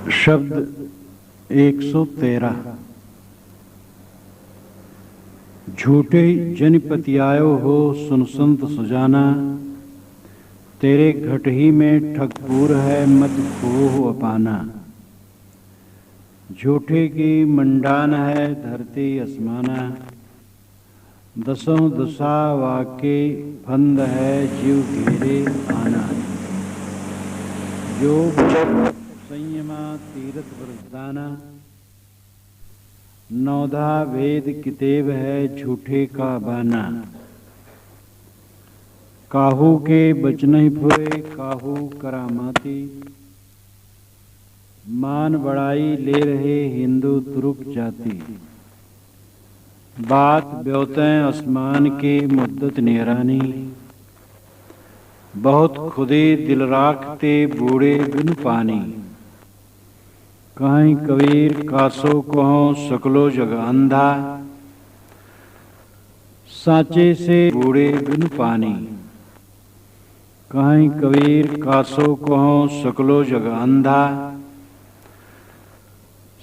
शब्द 113। झूठे जन पतियायो हो सुन संत सुजाना, तेरे घट ही में ठगपूर है मत खोह अपाना। झूठे की मंडान है धरती आसमाना, दसों दशा वाके फंद है जीव घेरे आना। जो संयमा तीरथ वरदाना, नौधा वेद कितेब है झूठे का बाना। काहू के बचन ही फुरे काहू करामाती, मान बड़ाई ले रहे हिंदू तुरुक जाति। बात ब्योतें आसमान के मुद्दत निरानी, बहुत खुदे दिल राखते बूढ़े बिन पानी। कहीं कबीर कासो कहो सकलो जग अंधा, साचे से बूढ़े बिन पानी। कहीं कबीर कासो कहो सकलो जग अंधा,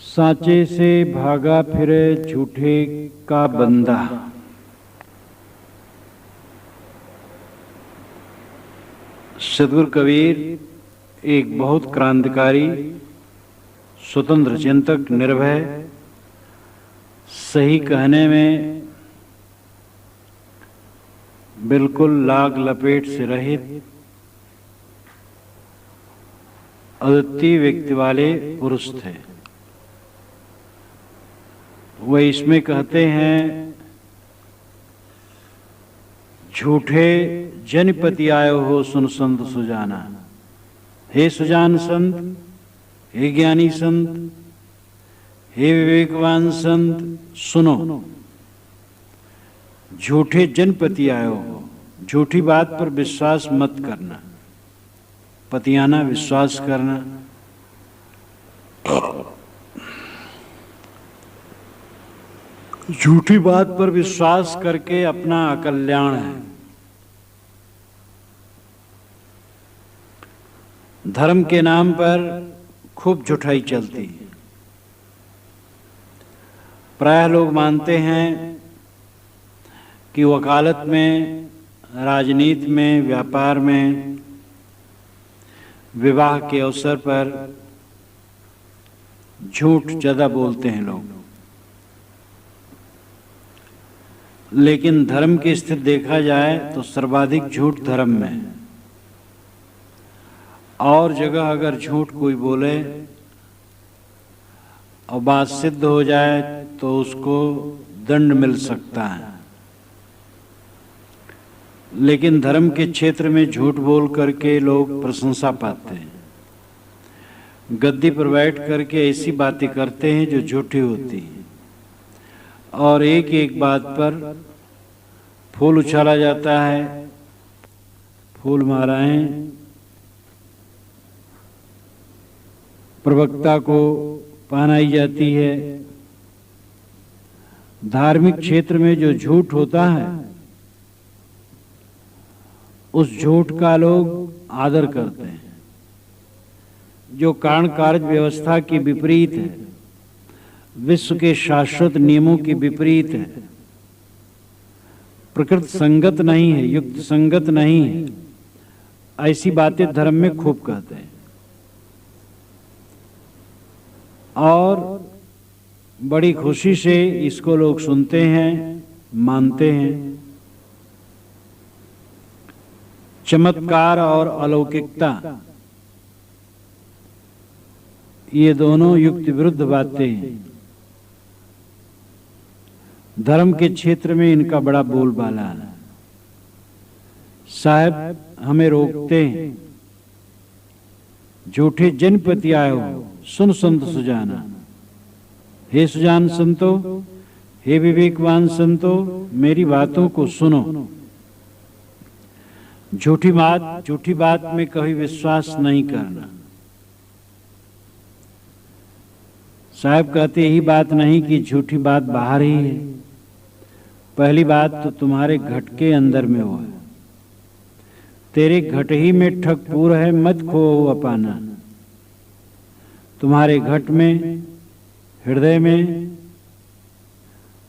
साचे से भागा फिरे झूठे का बंदा। सदगुरु कबीर एक बहुत क्रांतिकारी, स्वतंत्र चिंतक, निर्भय, सही कहने में बिल्कुल लाग लपेट से रहित अद्वितीय व्यक्ति वाले पुरुष थे। वह इसमें कहते हैं, झूठे जनपति आयो हो सुन संत सुजाना। हे सुजान संत, हे ज्ञानी संत, हे विवेकवान संत, सुनो। झूठे जनपति आयो हो, झूठी बात पर विश्वास मत करना। पतियाना विश्वास करना। झूठी बात पर विश्वास करके अपना अकल्याण है। धर्म के नाम पर खूब झूठाई चलती है। प्रायः लोग मानते हैं कि वकालत में, राजनीति में, व्यापार में, विवाह के अवसर पर झूठ ज्यादा बोलते हैं लोग। लेकिन धर्म की स्थिति देखा जाए तो सर्वाधिक झूठ धर्म में है। और जगह अगर झूठ कोई बोले और बात सिद्ध हो जाए तो उसको दंड मिल सकता है। लेकिन धर्म के क्षेत्र में झूठ बोल करके लोग प्रशंसा पाते हैं। गद्दी पर बैठ करके ऐसी बातें करते हैं जो झूठी होती हैं, और एक एक बात पर फूल उछाला जाता है, फूल मालाएं प्रवक्ता को पहनाई जाती है। धार्मिक क्षेत्र में जो झूठ होता है, उस झूठ का लोग आदर करते हैं। जो कारण कार्य व्यवस्था के विपरीत है, विश्व के शाश्वत नियमों के विपरीत है, प्रकृति संगत नहीं है, युक्त संगत नहीं है, ऐसी बातें धर्म में खूब कहते हैं। और बड़ी खुशी से इसको लोग सुनते हैं, मानते हैं। चमत्कार और अलौकिकता, ये दोनों युक्ति विरुद्ध बातें हैं। धर्म के क्षेत्र में इनका बड़ा बोलबाला है। साहब हमें रोकते हैं, झूठे जनपति आयो सुन संत सुजाना। हे सुजान संतो, हे विवेकवान संतो, मेरी बातों को सुनो। झूठी बात में कभी विश्वास नहीं करना। साहब कहते यही बात नहीं कि झूठी बात बाहर ही है। पहली बात तो तुम्हारे घट के अंदर में हो है। तेरे घट ही में ठगपूर है मत खो अपाना। तुम्हारे घट में, हृदय में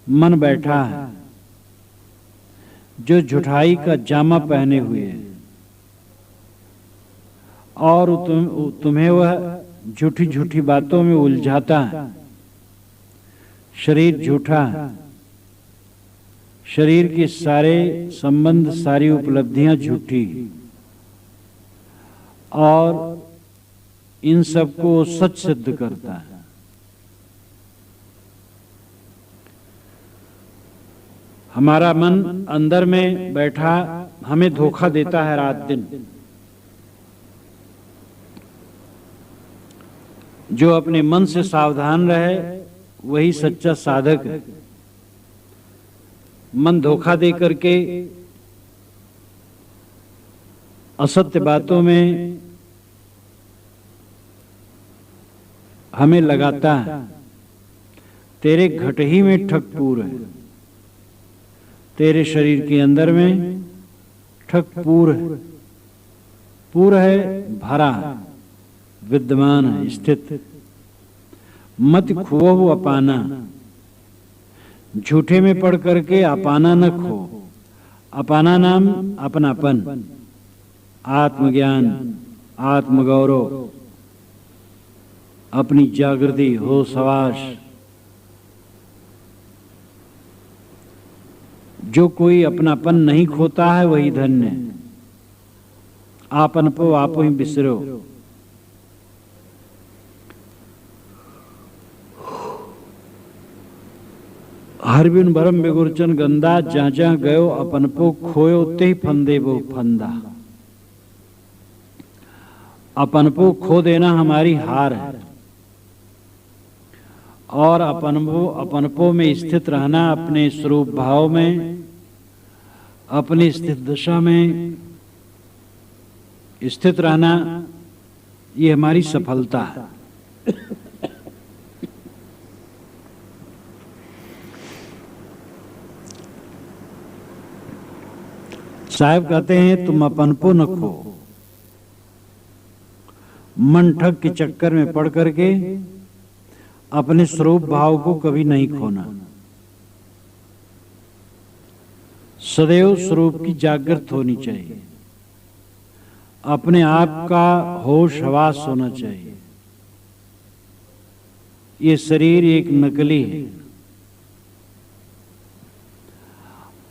मन बैठा है जो झूठाई का जामा पहने हुए है, और तुम्हें वह झूठी झूठी बातों में उलझाता है। शरीर झूठा है, शरीर के सारे संबंध, सारी उपलब्धियां झूठी, और इन सबको सच सिद्ध करता है। हमारा मन अंदर में बैठा हमें धोखा देता है रात दिन। जो अपने मन से सावधान रहे वही सच्चा साधक है। मन धोखा दे करके असत्य बातों में हमें लगाता है। तेरे घट ही में ठगपूर है, तेरे शरीर के अंदर में ठगपूर है। पूर है भरा, विद्यमान है, स्थित। मत खोओ अपाना, झूठे में पड़ करके अपाना न खो। अपाना नाम अपनापन, आत्मज्ञान, आत्मगौरव, अपनी जागृति, होश हवास। जो कोई अपनापन नहीं खोता है वही धन्य है। आपन पो आपो ही बिसरो। हर बिन भरम बेगुरचन गंदा, जा जा गयो अपन पो खोयो ते ही फंदे वो फंदा। अपन पो खो देना हमारी हार है, और अपनपो में स्थित रहना, अपने स्वरूप भाव में, अपनी स्थित दशा में स्थित रहना, ये हमारी सफलता है। साहब कहते हैं तुम अपनपो न खो। मन ठग के चक्कर में पड़ करके अपने स्वरूप भाव को कभी नहीं खोना। सदैव स्वरूप की जागृत होनी चाहिए, अपने आप का होश हवास होना चाहिए। ये शरीर एक नकली है,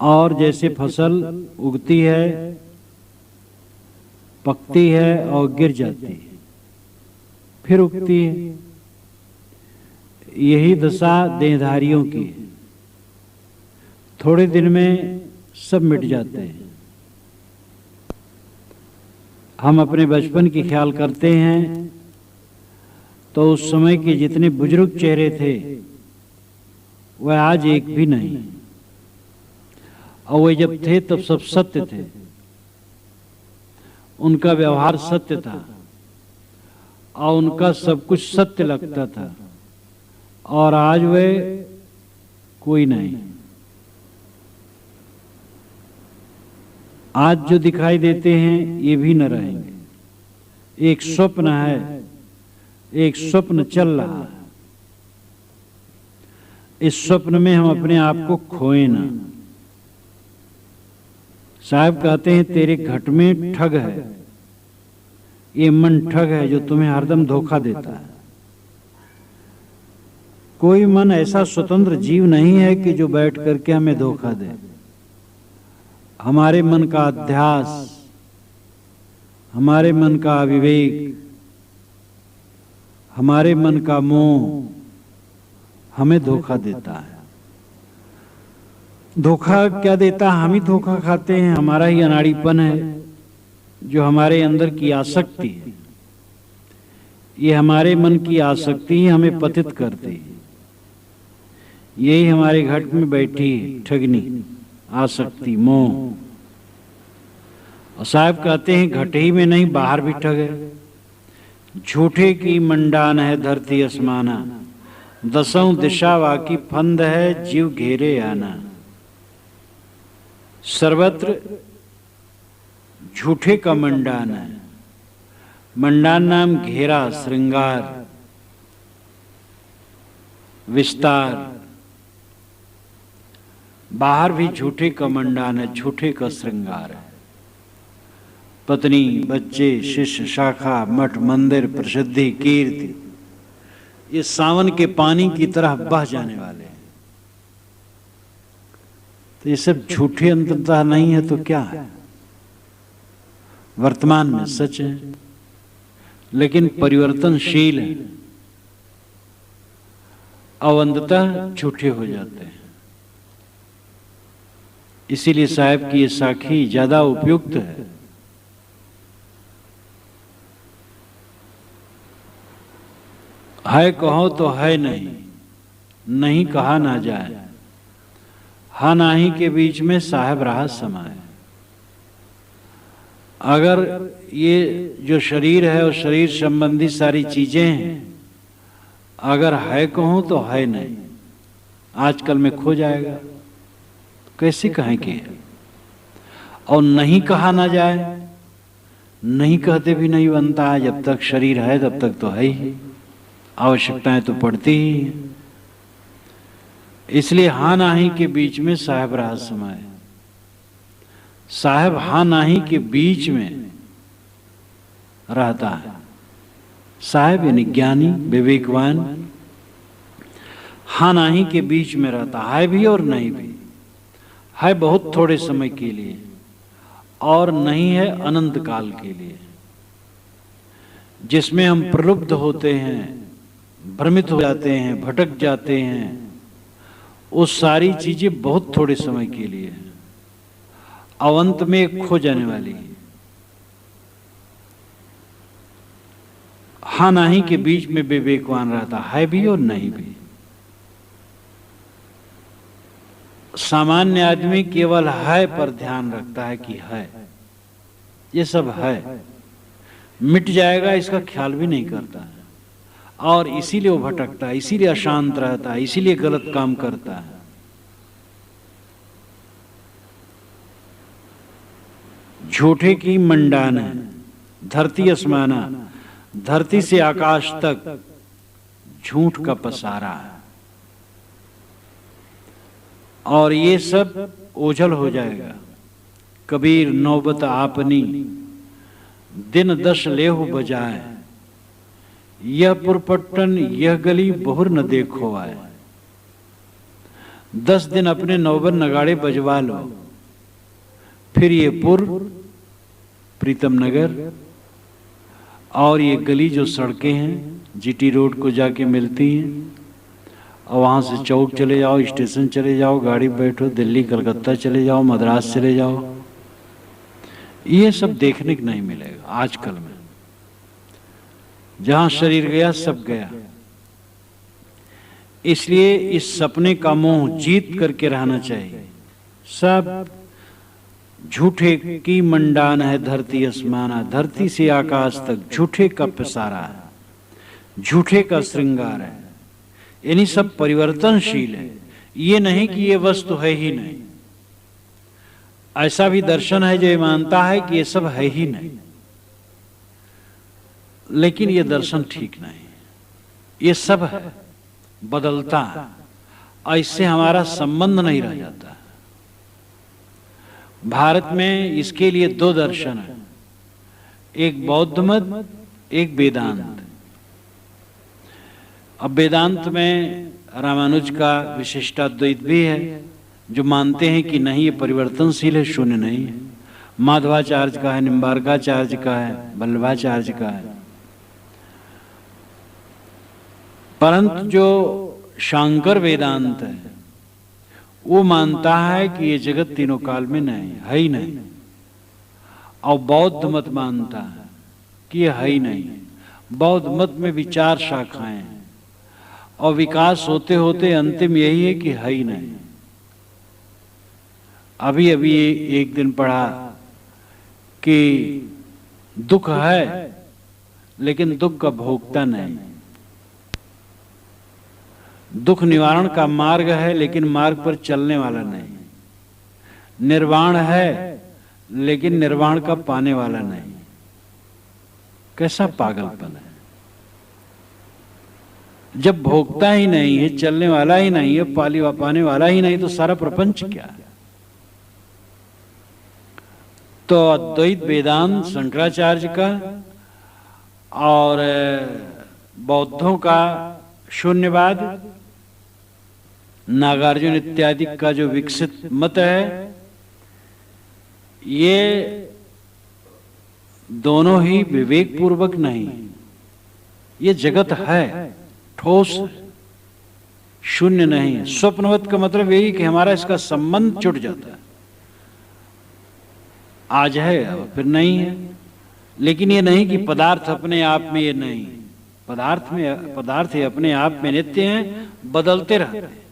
और जैसे फसल उगती है, पकती है और गिर जाती है, फिर उगती है, यही दशा देहधारियों की है। थोड़े दिन में सब मिट जाते हैं। हम अपने बचपन की ख्याल करते हैं तो उस समय के जितने बुजुर्ग चेहरे थे वह आज एक भी नहीं, और वे जब थे तब सब सत्य थे, उनका व्यवहार सत्य था और उनका सब कुछ सत्य लगता था, और आज वे कोई नहीं। आज जो दिखाई देते हैं ये भी न रहेंगे। एक स्वप्न है, एक स्वप्न चल रहा है। इस स्वप्न में हम अपने आप को खोए ना। साहब कहते हैं तेरे घट में ठग है, ये मन ठग है जो तुम्हें हरदम धोखा देता है। कोई मन ऐसा स्वतंत्र जीव नहीं है कि जो बैठ करके हमें धोखा दे। हमारे मन का अध्यास, हमारे मन का अविवेक, हमारे मन का मोह हमें धोखा देता है। धोखा क्या देता है? हम ही धोखा खाते हैं। हमारा ही अनाड़ीपन है, जो हमारे अंदर की आसक्ति है। ये हमारे मन की आसक्ति ही हमें पतित करती है। यही हमारे घट में बैठी है ठगनी, आसक्ति, मोह। और साहब कहते हैं घट ही में नहीं, बाहर भी ठग है। झूठे की मंडान है धरती आसमाना, दसों दिशा वाकी फंद है जीव घेरे आना। सर्वत्र झूठे का मंडान है। मंडान नाम घेरा, श्रृंगार, विस्तार, बाहर भी झूठे का मंडान है, झूठे का श्रृंगार है। पत्नी, बच्चे, शिष्य, शाखा, मठ, मंदिर, प्रसिद्धि, कीर्ति, ये सावन के पानी की तरह बह जाने वाले हैं। तो ये सब झूठे अंततः नहीं है तो क्या है? वर्तमान में सच है लेकिन परिवर्तनशील है, और अंततः झूठे हो जाते हैं। इसीलिए साहब की ये साखी ज्यादा उपयुक्त है। है कहो तो है नहीं, नहीं कहा ना जाए, हा नाही के बीच में साहब रहा समाये। अगर ये जो शरीर है और शरीर संबंधी सारी चीजें हैं, अगर है कहूं तो है नहीं, आजकल में खो जाएगा, कैसे कहें कि? और नहीं कहा ना जाए, नहीं कहते भी नहीं बनता है। जब तक शरीर है तब तक तो है ही, आवश्यकताएं तो पड़ती ही हैं। इसलिए हा नाही के बीच में साहब रहा समाये। साहब हा नाही के बीच में रहता है। साहब यानी ज्ञानी, विवेकवान, हा नाही के बीच में रहता है भी और नहीं भी। है बहुत थोड़े समय के लिए और नहीं है अनंत काल के लिए, जिसमें हम प्रलुब्ध होते हैं, भ्रमित हो जाते हैं, भटक जाते हैं। वो सारी चीजें बहुत थोड़े समय के लिए हैं, अवंत में खो जाने वाली है। हा नाही के बीच में विवेकवान रहता है भी और नहीं भी। सामान्य आदमी केवल है पर ध्यान रखता है कि है, ये सब है, मिट जाएगा इसका ख्याल भी नहीं करता है, और इसीलिए वो भटकता है, इसीलिए अशांत रहता है, इसीलिए गलत काम करता है। झूठे की मंडान है, धरती आसमाना, धरती से आकाश तक झूठ का पसारा है, और ये सब ओझल हो जाएगा। कबीर नौबत आपनी, दिन 10 लेहु बजाए, यह पुरपट्टन यह गली बहुर न देखो आए। 10 दिन अपने नौबत नगाड़े बजवा लो, फिर ये पुर प्रीतम नगर और ये गली जो सड़कें हैं जीटी रोड को जाके मिलती हैं, और वहाँ से चौक चले जाओ, स्टेशन चले जाओ, गाड़ी बैठो, दिल्ली कलकत्ता चले जाओ, मद्रास चले जाओ, ये सब देखने को नहीं मिलेगा आजकल में। जहां शरीर गया सब गया। इसलिए इस सपने का मोह जीत करके रहना चाहिए। सब झूठे की मंडान है धरती आसमाना, धरती से आकाश तक झूठे का पसारा है, झूठे का श्रृंगार है। यानी सब परिवर्तनशील है, ये नहीं कि ये वस्तु है ही नहीं। ऐसा भी दर्शन है जो ये मानता है कि ये सब है ही नहीं, लेकिन ये दर्शन ठीक नहीं। ये सब है, बदलता है, और इससे हमारा संबंध नहीं रह जाता। भारत में इसके लिए 2 दर्शन है, एक बौद्ध मत, एक वेदांत। अब वेदांत में रामानुज का विशिष्टाद्वैत भी है, जो मानते हैं कि नहीं ये परिवर्तनशील है, शून्य नहीं है। माधवाचार्य का है, निम्बार्काचार्य का है, वल्लभाचार्य का है। परंतु जो शांकर वेदांत है वो मानता है कि ये जगत तीनों काल में नहीं है ही नहीं, और बौद्ध मत मानता है कि ये है ही नहीं। बौद्ध मत में विचार शाखाएं हैं, और विकास होते होते अंतिम यही है कि है ही नहीं। अभी अभी एक दिन पढ़ा कि दुख है लेकिन दुख का भोगता नहीं, दुख निवारण का मार्ग है लेकिन मार्ग पर चलने वाला नहीं, निर्वाण है लेकिन निर्वाण का पाने वाला नहीं। कैसा पागलपन है! जब भोगता ही नहीं है, चलने वाला ही नहीं है, पाने वाला ही नहीं, तो सारा प्रपंच क्या है? तो अद्वैत वेदांत शंकराचार्य का और बौद्धों का शून्यवाद, नागार्जुन इत्यादि का जो विकसित मत है, ये दोनों ही विवेक पूर्वक नहीं। ये जगत है, ठोस है, शून्य नहीं है। स्वप्नवत का मतलब यही कि हमारा इसका संबंध छूट जाता है। आज है और फिर नहीं है। लेकिन ये नहीं कि पदार्थ अपने आप में ये नहीं, पदार्थ ही अपने आप में नित्य हैं, बदलते रहते हैं।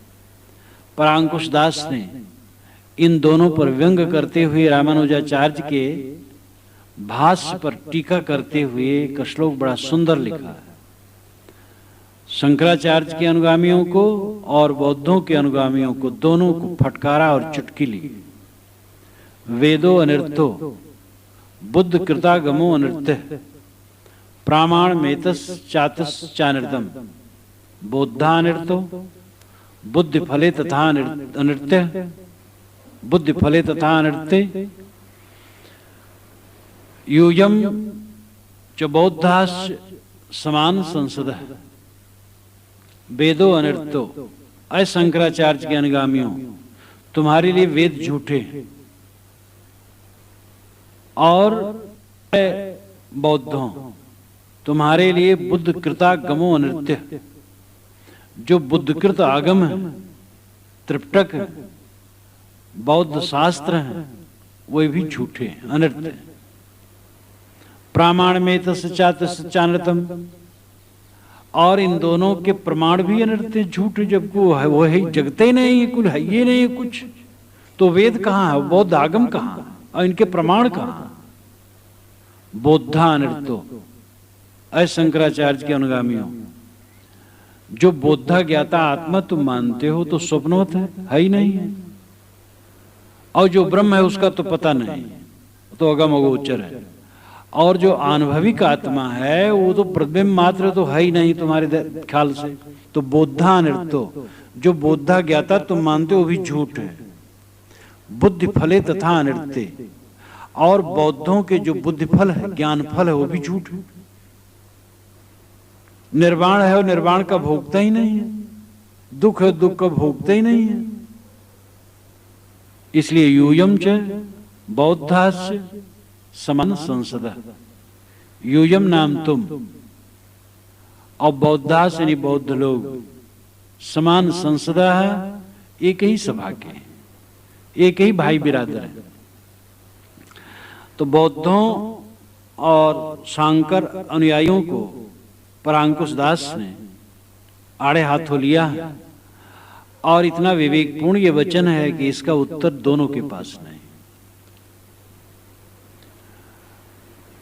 पर अंकुश दास ने इन दोनों पर व्यंग करते हुए रामानुजाचार्य के भाष्य पर टीका करते हुए एक श्लोक बड़ा सुंदर लिखा है। शंकराचार्य के अनुगामियों को और बौद्धों के अनुगामियों को दोनों को फटकारा और चुटकी ली। वेदो अनर्थो बुद्ध कृतागमो अनर्थ प्रामाण मेतस चातस चानृतम बोद्धानर्थो बुद्धि फले तथा अनृत्य बुद्धि फले तथा अनृत्य यूयम च बौद्धाश्च समान संसदः वेदो अनर्थो। अय शंकराचार्य के अनुगामियों, तुम्हारे लिए वेद झूठे और बौद्धों, तुम्हारे लिए बुद्ध कृतागमो अनृत्य। जो बुद्धकृत आगम है, त्रिपिटक है, बौद्ध शास्त्र है, वे भी झूठे हैं, अनर्थ है। प्रामाण में चानृतम, और इन दोनों के प्रमाण भी अनर्थ है, झूठ। जब वो है जगते ही नहीं है, कुछ है ये नहीं है कुछ, तो वेद कहाँ है, बौद्ध आगम कहाँ है, और इनके प्रमाण कहाँ? बोद्धा अनर्थो। ऐ शंकराचार्य के अनुगामियों, जो बोद्धा ज्ञाता आत्मा तुम मानते हो तो स्वप्नवत है ही नहीं है, और जो ब्रह्म है उसका तो पता नहीं, तो अगम अगोचर है। और जो अनुभविक आत्मा है वो तो प्रतिबिंब मात्र तो है ही नहीं तुम्हारे ख्याल से, तो बोद्धा अनर्थो। जो बोद्धा ज्ञाता तुम मानते हो भी झूठ है। बुद्धि फले तथा अनर्थे, और बौद्धों के जो बुद्धि फल है, ज्ञान फल है, वो भी झूठ है। निर्वाण है और निर्वाण का भोगता ही नहीं है, दुख है दुख का भोगता ही नहीं है। इसलिए यूयम च बौद्धास्य समान संसद। यूयम नाम तुम और बौद्धास यानी बौद्ध लोग समान संसदा है, एक ही सभा के, एक ही भाई बिरादर है। तो बौद्धों और शांकर अनुयायियों को परांकुश दास ने आड़े हाथों लिया है, और इतना विवेकपूर्ण ये वचन है कि इसका उत्तर दोनों के पास नहीं।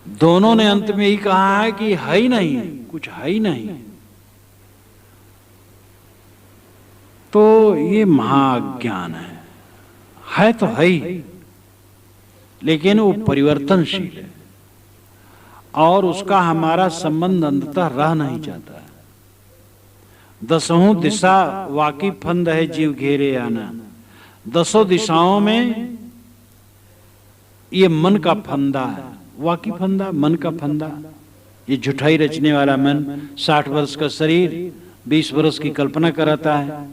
दोनों ने अंत में ही कहा है कि है ही नहीं, कुछ है ही नहीं। तो ये महाज्ञान है तो है ही, लेकिन वो परिवर्तनशील है, और उसका हमारा संबंध अंततः रह नहीं जाता है। दसों दिशा वाकी फंद है जीव घेरे आना। दसों दिशाओं में ये मन का फंदा है, वाकी फंदा, मन का फंदा। ये झूठाई रचने वाला मन 60 वर्ष का शरीर 20 वर्ष की कल्पना कराता है,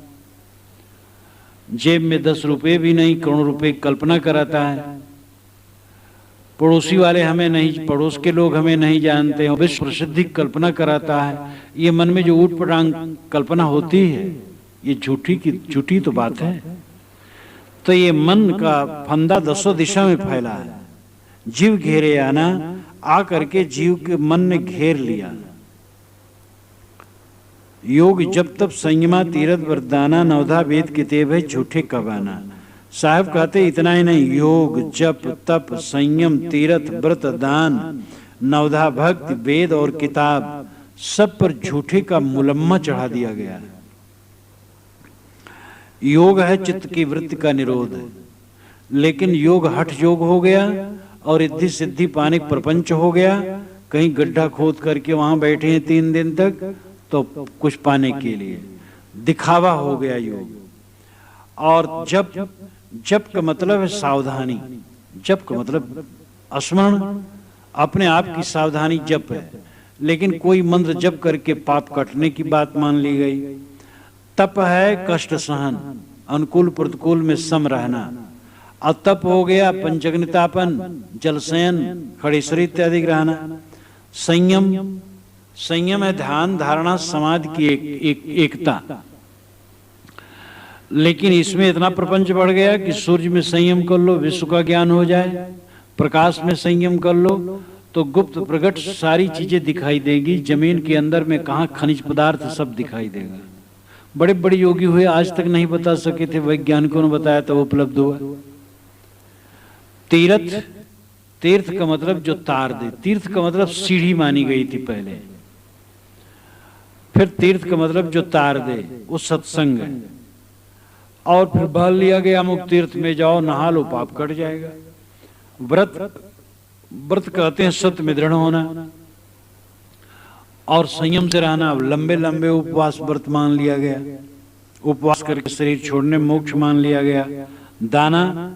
जेब में 10 रुपए भी नहीं, करोड़ रुपए की कल्पना कराता है। पड़ोसी वाले हमें नहीं, पड़ोस के लोग हमें नहीं जानते हैं, विश्व प्रसिद्धि कल्पना कराता है। ये मन में जो ऊट पटांग कल्पना होती है, ये झूठी तो बात है। तो ये मन का फंदा 10 दिशा में फैला है। जीव घेरे आना, आ करके जीव के मन ने घेर लिया। योग जब तब संयमा तीरथ वरदाना, नवधा वेद कितेब है झूठे कबाना। साहब कहते इतना ही नहीं, योग जप तप संयम तीरथ व्रत दान नवधा भक्ति वेद और किताब सब पर झूठे का मुलम्मा चढ़ा दिया गया है। योग है चित्त की वृत्ति का निरोध, लेकिन योग हठ योग हो गया और रिद्धि सिद्धि पाने प्रपंच हो गया। कहीं गड्ढा खोद करके वहां बैठे हैं 3 दिन तक, तो कुछ पाने के लिए दिखावा हो गया योग। और जप का मतलब है सावधानी, जप का मतलब स्मरण, अपने आप की सावधानी जप है। लेकिन कोई मंत्र जप करके पाप कटने की बात मान ली गई। तप है कष्ट सहन, अनुकूल प्रतिकूल में सम रहना। अतप हो गया पंचग्नितापन, जलशयन, खड़ेश्वरी इत्यादि रहना। संयम, संयम है ध्यान धारणा समाधि की एकता। लेकिन इसमें इतना प्रपंच बढ़ गया कि सूर्य में संयम कर लो विश्व का ज्ञान हो जाए, प्रकाश में संयम कर लो तो गुप्त प्रकट सारी चीजें दिखाई देगी, जमीन के अंदर में कहाँ खनिज पदार्थ सब दिखाई देगा। बड़े बड़े योगी हुए आज तक नहीं बता सके थे, वैज्ञानिकों ने बताया तो उपलब्ध हुआ। तीर्थ, तीर्थ का मतलब जो तार दे, तीर्थ का मतलब सीढ़ी मानी गई थी पहले। फिर तीर्थ का मतलब जो तार दे वो सत्संग है। और फिर बहल लिया गया अमुक तीर्थ में जाओ नहा लो पाप कट जाएगा। व्रत, व्रत कहते हैं सत्य में दृढ़ होना और संयम से रहना। अब लंबे लंबे उपवास व्रत मान लिया गया, उपवास करके शरीर छोड़ने मोक्ष मान लिया गया। दाना,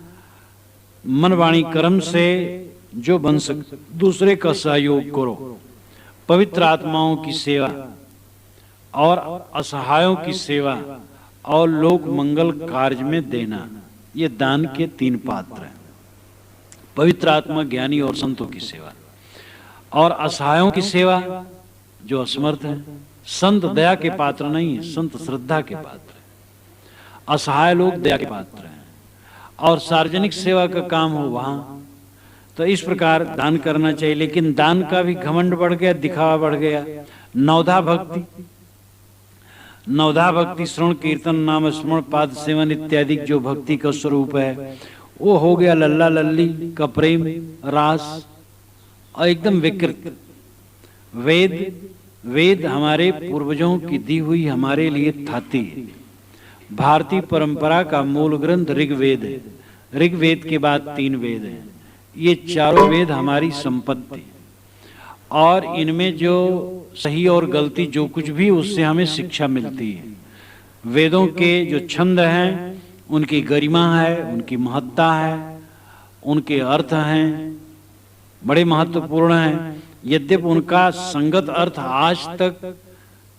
मन वाणी कर्म से जो बन सके दूसरे का सहयोग करो। पवित्र आत्माओं की सेवा और असहायों की सेवा और लोक मंगल कार्य में देना, ये दान के 3 पात्र हैं। पवित्र आत्मा, ज्ञानी और संतों की सेवा और असहायों की सेवा जो असमर्थ है। संत दया के पात्र नहीं है, संत श्रद्धा के पात्र है। असहाय लोग दया के पात्र हैं। और सार्वजनिक सेवा का काम हो वहां, तो इस प्रकार दान करना चाहिए। लेकिन दान का भी घमंड बढ़ गया, दिखावा बढ़ गया। नवधा भक्ति, नवधा भक्ति श्रवण कीर्तन नाम स्मरण पाद सेवन इत्यादि जो भक्ति का स्वरूप है वो हो गया लल्ला लल्ली का प्रेम रास और एकदम विकृत। वेद, वेद हमारे पूर्वजों की दी हुई हमारे लिए थाती है। भारतीय परंपरा का मूल ग्रंथ ऋग्वेद है। ऋग्वेद के बाद 3 वेद हैं। ये चारों वेद हमारी संपत्ति और इनमें जो सही और गलती जो कुछ भी उससे हमें शिक्षा मिलती है। वेदों के जो छंद हैं उनकी गरिमा है, उनकी महत्ता है, उनके अर्थ हैं, बड़े महत्वपूर्ण हैं। यद्यपि उनका संगत अर्थ आज तक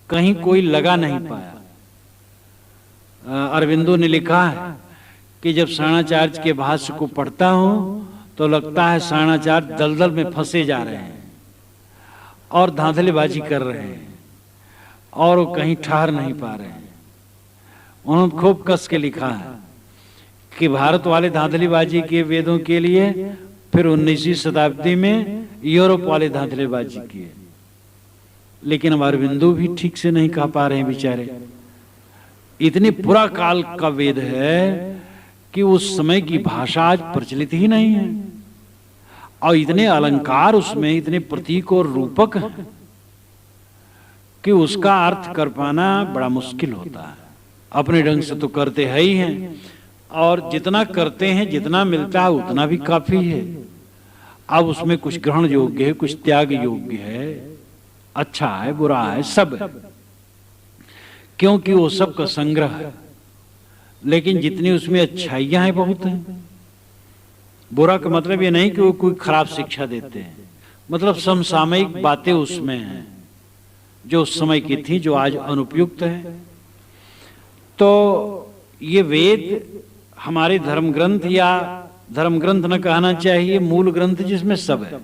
कहीं कोई लगा नहीं पाया। अरविंदो ने लिखा है कि जब साणाचार्य के भाष्य को पढ़ता हूं तो लगता है साणाचार्य दलदल में फंसे जा रहे हैं और धांधलेबाजी कर रहे हैं और वो कहीं ठहर नहीं पा रहे हैं। उन्होंने खूब कस के लिखा है कि भारत वाले धांधलेबाजी के वेदों के लिए, फिर 19वीं शताब्दी में यूरोप वाले धांधलेबाजी किए। लेकिन अब अरविंदो भी ठीक से नहीं कह पा रहे हैं बेचारे। इतने पुरा काल का वेद है कि उस समय की भाषा आज प्रचलित ही नहीं है और इतने अलंकार उसमें, इतने प्रतीक और रूपक हैं कि उसका अर्थ कर पाना बड़ा मुश्किल होता है। अपने ढंग से तो करते है ही हैं और जितना करते हैं जितना मिलता है उतना भी काफी है। अब उसमें कुछ ग्रहण योग्य है, कुछ त्याग योग्य है, अच्छा है बुरा है, सब है, क्योंकि वो सब का संग्रह है। लेकिन जितनी उसमें अच्छाइयां हैं बहुत हैं। बुरा का मतलब ये नहीं कि वो कोई खराब शिक्षा देते हैं, मतलब समसामयिक बातें उसमें हैं जो उस समय की थी, जो आज अनुपयुक्त है। तो ये वेद हमारे धर्म ग्रंथ, या धर्म ग्रंथ न कहना चाहिए, मूल ग्रंथ जिसमें सब है,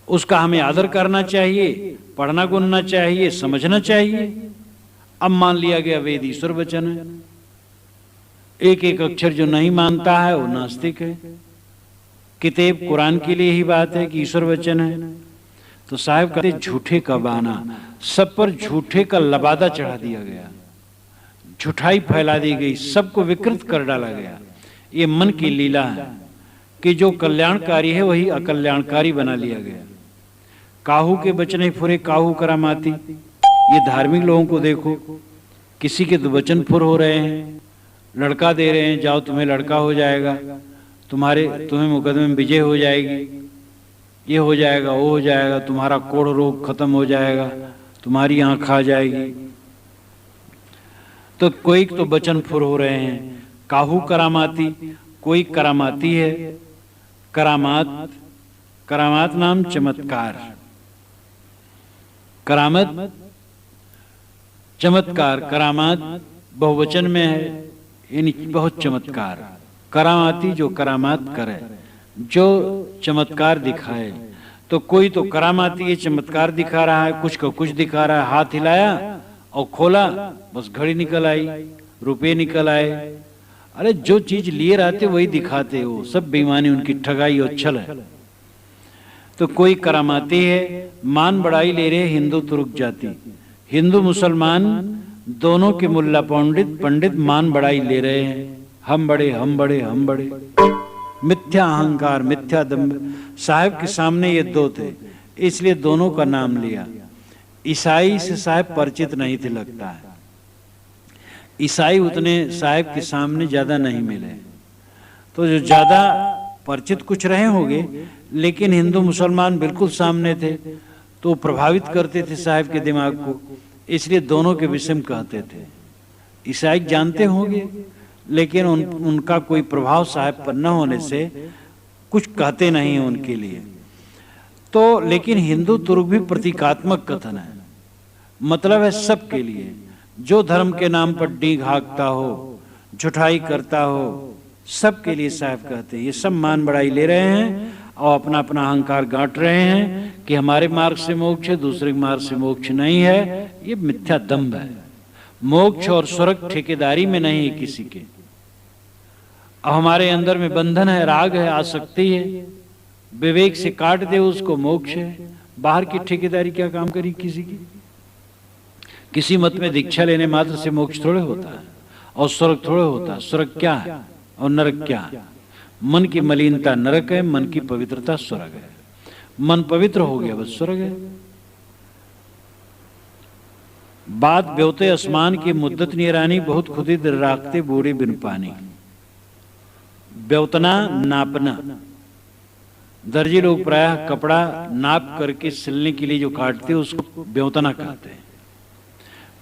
उसका हमें आदर करना चाहिए, पढ़ना गुनना चाहिए, समझना चाहिए। अब मान लिया गया वेद ईश्वर वचन है, एक एक अक्षर जो नहीं मानता है वो नास्तिक है। किताब कुरान के लिए ही बात है कि ईश्वर वचन है, तो साहब कहते झूठे का बाना, सब पर झूठे का लबादा चढ़ा दिया गया, झूठाई फैला दी गई, सबको विकृत कर डाला गया। ये मन की लीला है कि जो कल्याणकारी है वही अकल्याणकारी बना लिया गया। काहू के बचने फुरे काहू करामाती, ये धार्मिक लोगों को देखो, किसी के तो वचन फुर हो रहे हैं, लड़का दे रहे हैं, जाओ तुम्हें लड़का हो जाएगा, तुम्हें मुकदमे में विजय हो जाएगी, ये हो जाएगा वो हो जाएगा, तुम्हारा कोढ़ रोग खत्म हो जाएगा, तुम्हारी आंख आ जाएगी। तो कोई तो बचन फुर हो रहे हैं, काहू करामाती, कोई करामाती है। करामात, करामात नाम चमत्कार, करामत चमत्कार, करामात बहुवचन में है, यानी बहुत चमत्कार। करामाती जो करामात करे, जो चमत्कार दिखाए। तो कोई तो करामाती है, चमत्कार दिखा रहा है, कुछ का कुछ दिखा रहा है। हाथ हिलाया और खोला, बस घड़ी निकल आई, रुपए निकल आए। अरे जो चीज लिए रहते वही दिखाते हो, सब बेईमानी, उनकी ठगाई और छल है। तो कोई करामाती है, मान बढ़ाई ले रहे हिंदू तुर्क जाति, हिंदू मुसलमान दोनों के मुल्ला पंडित मान बढ़ाई ले रहे हैं। हम बड़े, हम बड़े, हम बड़े। मिथ्या अहंकार, मिथ्या दंभ। साहब के सामने ये दो थे, इसलिए दोनों का नाम लिया। ईसाई से साहब परिचित नहीं थे लगता है, ईसाई उतने साहब के सामने ज्यादा नहीं मिले। तो जो ज्यादा परिचित कुछ रहे होंगे, लेकिन हिंदू मुसलमान बिल्कुल सामने थे, तो प्रभावित करते थे साहब के दिमाग को, इसलिए दोनों के विषय में कहते थे। ईसाई जानते होंगे, लेकिन उनका कोई प्रभाव साहब पर न होने से कुछ कहते नहीं हैं उनके लिए। तो लेकिन हिंदू तुर्क भी प्रतीकात्मक कथन है, मतलब है सबके लिए। जो धर्म के नाम पर डींग हाँकता हो, झुठाई करता हो, सबके लिए साहब कहते हैं। ये सब मान बढ़ाई ले रहे हैं और अपना अपना अहंकार गांठ रहे हैं कि हमारे मार्ग से मोक्ष है, दूसरे मार्ग से मोक्ष नहीं है। ये मिथ्या दंभ है। मोक्ष और स्वर्ग ठेकेदारी में नहीं है किसी के। अब हमारे अंदर में बंधन है, राग है, आसक्ति है, विवेक से काट दे उसको, मोक्ष है। बाहर की ठेकेदारी क्या काम करी किसी की? किसी मत में दीक्षा लेने मात्र से मोक्ष थोड़े होता है और स्वर्ग थोड़े होता है। स्वर्ग क्या है और नरक क्या है? मन की मलिनता नरक है, मन की पवित्रता स्वर्ग है। मन पवित्र हो गया बस स्वर्ग है। बात ब्योते आसमान की मुद्दत निरानी, बहुत खुदी दिल राखते बूढ़ी बिन पानी। ब्योतना नापना, दर्जी लोग प्रायः कपड़ा नाप करके सिलने के लिए जो काटते हैं उसको ब्योतना कहते हैं।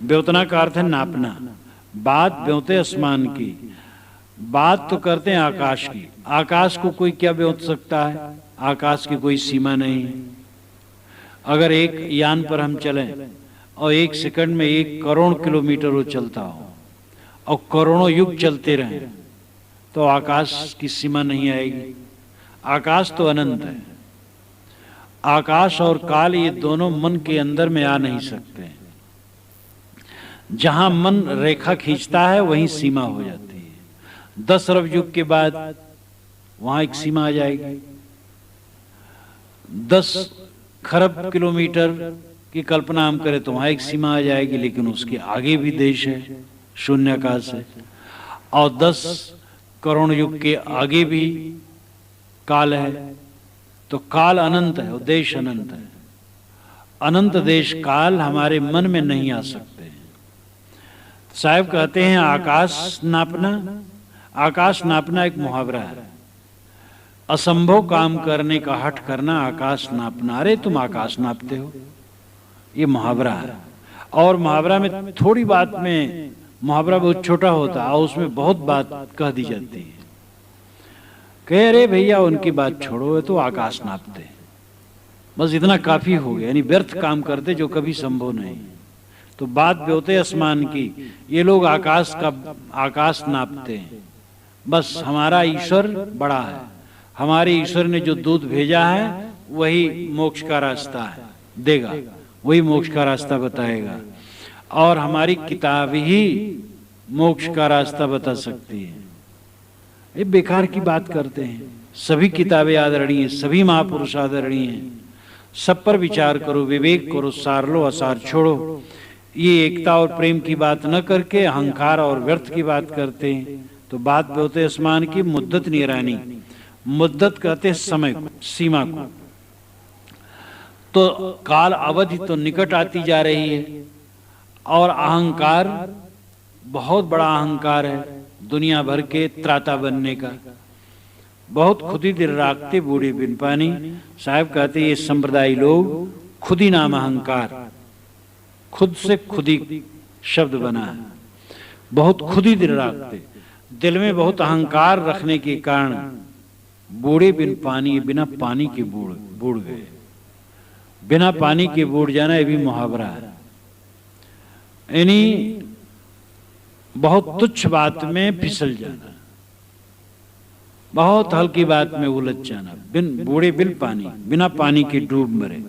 ब्योतना का अर्थ है नापना। बात ब्योते आसमान की, बात तो करते हैं आकाश की। आकाश को कोई क्या ब्योत सकता है? आकाश की कोई सीमा नहीं है। अगर एक यान पर हम चलें और 1 सेकंड में 1 करोड़ किलोमीटर वो चलता हो और करोड़ों युग चलते रहें, तो आकाश की सीमा नहीं आएगी। आकाश तो अनंत है। आकाश और काल ये दोनों मन के अंदर में आ नहीं सकते। जहां मन रेखा खींचता है वहीं सीमा हो जाती है। 10 अरब युग के बाद वहां एक सीमा आ जाएगी। 10 खरब किलोमीटर की कल्पना हम करें तो वहां एक सीमा आ जाएगी, लेकिन उसके आगे भी देश है, शून्याकाश है। और 10 करोड़ युग के आगे भी काल है। तो काल अनंत है और देश अनंत है। अनंत देश काल हमारे मन में नहीं आ सकते। साहब कहते हैं आकाश नापना। आकाश नापना एक मुहावरा है। असंभव काम करने का हठ करना आकाश नापना। अरे तुम आकाश नापते हो, ये मुहावरा है। और मुहावरा में थोड़ी बात में मुहावरा बहुत छोटा होता है और उसमें बहुत बात कह दी जाती है। कह अरे भैया उनकी बात छोड़ो, तो आकाश नापते, बस इतना काफी हो गया। यानी व्यर्थ काम करते जो कभी संभव नहीं। तो बात ब्योते आसमान की, ये लोग आकाश नापते हैं। बस हमारा ईश्वर बड़ा है, हमारे ईश्वर ने जो दूध भेजा है वही मोक्ष का रास्ता है, देगा, वही मोक्ष का रास्ता बताएगा। और हमारी किताब ही मोक्ष का रास्ता बता सकती है। ये बेकार की बात करते हैं। सभी किताबें आदरणीय, सभी महापुरुष आदरणीय हैं। सब पर विचार करो, विवेक करो, सार लो, असार छोड़ो। ये एकता और प्रेम की बात न करके अहंकार और व्यर्थ की बात करते हैं। तो बात ब्योते आसमान की, मुद्दत निरानी। मुद्दत कहते हैं समय को, सीमा को। तो काल अवधि तो निकट आती जा रही है और अहंकार बहुत बड़ा अहंकार है, दुनिया भर के त्राता बनने का। बहुत खुदी दिल राखते बूढ़े बिन पानी। साहब कहते ये संप्रदाय लोग खुदी नाम अहंकार, खुद से खुदी शब्द बना है। बहुत खुदी दिल रखते, दिल में बहुत अहंकार रखने के कारण बूढ़े बिना पानी के बूढ़ गए। बिना पानी के बूढ़ जाना ये भी मुहावरा है। यानी बहुत तुच्छ बात में फिसल जाना, बहुत हल्की बात में उलझ जाना। बूढ़े बिना पानी के डूब मरे।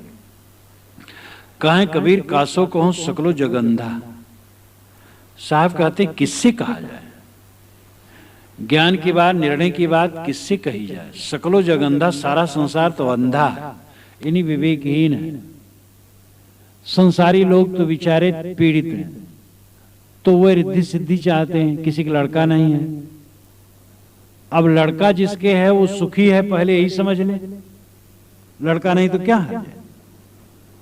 कहें कबीर कासो कहो सकलो जगंधा। साहब कहते किससे कहा जाए, ज्ञान की बात, निर्णय की बात किससे कही जाए। सकलो जगंधा, सारा संसार तो अंधा है, इन्हीं विवेकहीन है। संसारी लोग तो बेचारे पीड़ित हैं, तो वो रिद्धि सिद्धि चाहते हैं, किसी का लड़का नहीं है। अब लड़का जिसके है वो सुखी है, पहले यही समझ ले। लड़का नहीं तो क्या है।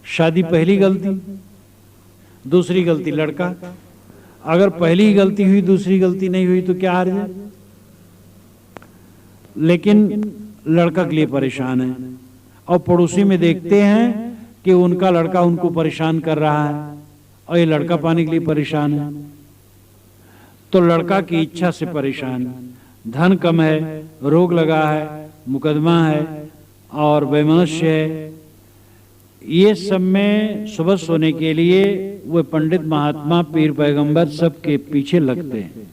शादी पहली गलती, दूसरी गलती लड़का। अगर पहली गलती हुई दूसरी गलती नहीं हुई तो क्या हार जाए। लेकिन लड़का के लिए परेशान है, और पड़ोसी में देखते हैं कि उनका लड़का उनको परेशान कर रहा है, और ये लड़का पाने के लिए परेशान है। तो लड़का की इच्छा से परेशान, धन कम है, रोग लगा है, मुकदमा है और वैमनस्य है। ये सब में सुबह सोने के लिए वे पंडित, महात्मा, पीर, पैगंबर सबके पीछे लगते हैं।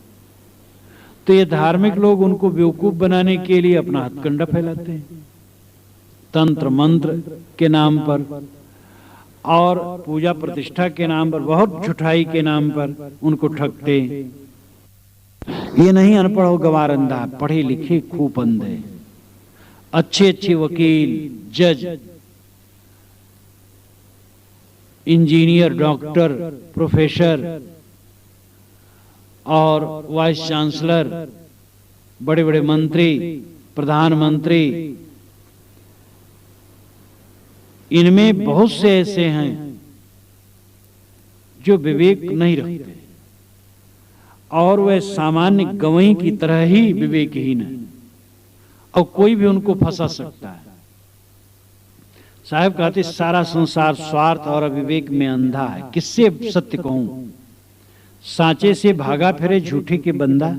तो ये धार्मिक लोग उनको बेवकूफ बनाने के लिए अपना हथकंडा फैलाते हैं, तंत्र मंत्र के नाम पर और पूजा प्रतिष्ठा के नाम पर, बहुत झुठाई के नाम पर उनको ठगते हैं। ये नहीं अनपढ़ हो गवार अंधा, पढ़े लिखे खूब अंधे, अच्छे अच्छे वकील, जज, इंजीनियर, डॉक्टर, प्रोफेसर और वाइस चांसलर, बड़े बड़े मंत्री, प्रधानमंत्री, इनमें बहुत से ऐसे हैं जो विवेक नहीं रखते और वह सामान्य गवई की तरह ही विवेकहीन है, और कोई भी उनको फंसा सकता है। साहब कहते सारा संसार स्वार्थ और अविवेक में अंधा है, किससे सत्य कहूं। सांचे से भागा फिरे झूठे के बंदा।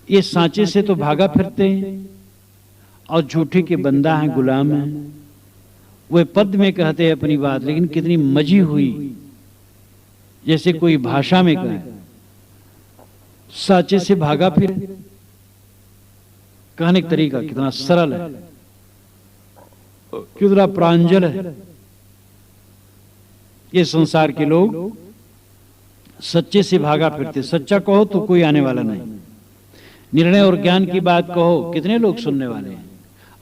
ये सांचे से तो भागा फिरते हैं और झूठे के बंदा हैं, गुलाम हैं। वे पद में कहते हैं अपनी बात, लेकिन कितनी मजी हुई, जैसे कोई भाषा में कहे सांचे से भागा फिरे। कहने का तरीका कितना सरल है, कितना प्रांजल है। ये संसार के लोग सच्चे से भागा फिरते। सच्चा कहो तो कोई आने वाला नहीं, निर्णय और ज्ञान की बात कहो कितने लोग सुनने वाले हैं।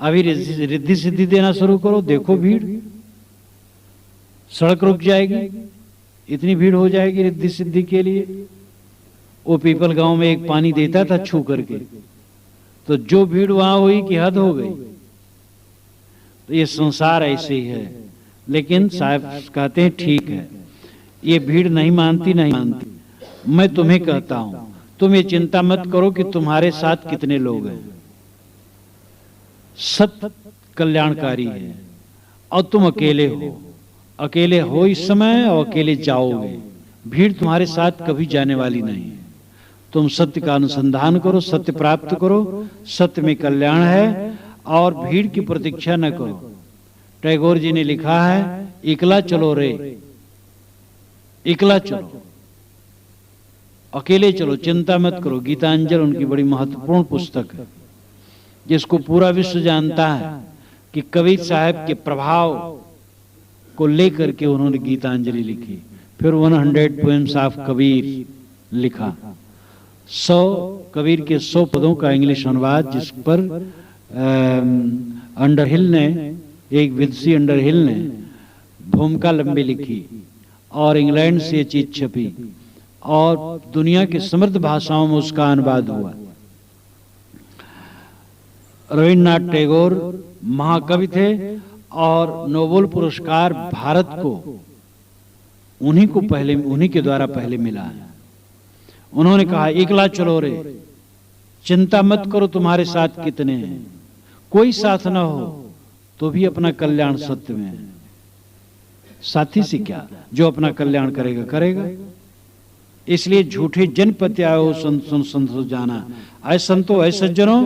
अभी रिद्धि सिद्धि देना शुरू करो, देखो भीड़, सड़क रुक जाएगी, इतनी भीड़ हो जाएगी रिद्धि सिद्धि के लिए। वो पीपल गांव में एक पानी देता था छू करके, तो जो भीड़ वहां हुई कि हद हो गई। तो ये संसार ऐसे ही है। लेकिन साहब कहते हैं ठीक है, ये भीड़ नहीं मानती। मैं तुम्हें कहता हूं, तुम ये चिंता मत करो कि तुम्हारे साथ कितने लोग हैं। सत्य कल्याणकारी है और तुम अकेले हो इस समय और अकेले जाओगे। भीड़ तुम्हारे साथ कभी जाने वाली नहीं है। तुम सत्य का अनुसंधान करो, सत्य प्राप्त करो, सत्य में कल्याण है और भीड़ की प्रतीक्षा न करो। टैगोर जी ने लिखा है, इकला चलो रे, इकला चलो, अकेले चलो, चिंता मत करो। गीतांजलि उनकी बड़ी महत्वपूर्ण पुस्तक है, जिसको पूरा विश्व जानता है कि कबीर साहब के प्रभाव को लेकर के उन्होंने गीतांजलि लिखी। फिर 100 पोएम्स ऑफ कबीर लिखा। 100 कबीर के 100 पदों का इंग्लिश अनुवाद, जिस पर अंडरहिल ने, एक विदुषी अंडरहिल ने भूमिका लंबी लिखी और इंग्लैंड से चीज छपी और दुनिया की समृद्ध भाषाओं में उसका अनुवाद हुआ। रविन्द्रनाथ टैगोर महाकवि थे और नोबेल पुरस्कार भारत को उन्हीं के द्वारा पहले मिला है। उन्होंने कहा, इकला चलो रे, चिंता मत करो तुम्हारे साथ कितने हैं। कोई साथ ना हो तो भी अपना कल्याण सत्य में है। साथी से क्या, जो अपना कल्याण करेगा करेगा। इसलिए झूठे जनपति आओ संतो जाना, ऐ संतो ऐ सज्जनों,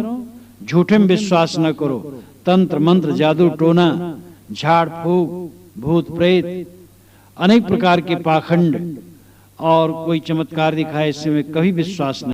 झूठे में विश्वास न करो। तंत्र मंत्र जादू टोना, झाड़ फूक, भूत प्रेत, अनेक प्रकार के पाखंड और कोई चमत्कार दिखाए, इससे में कभी विश्वास नहीं।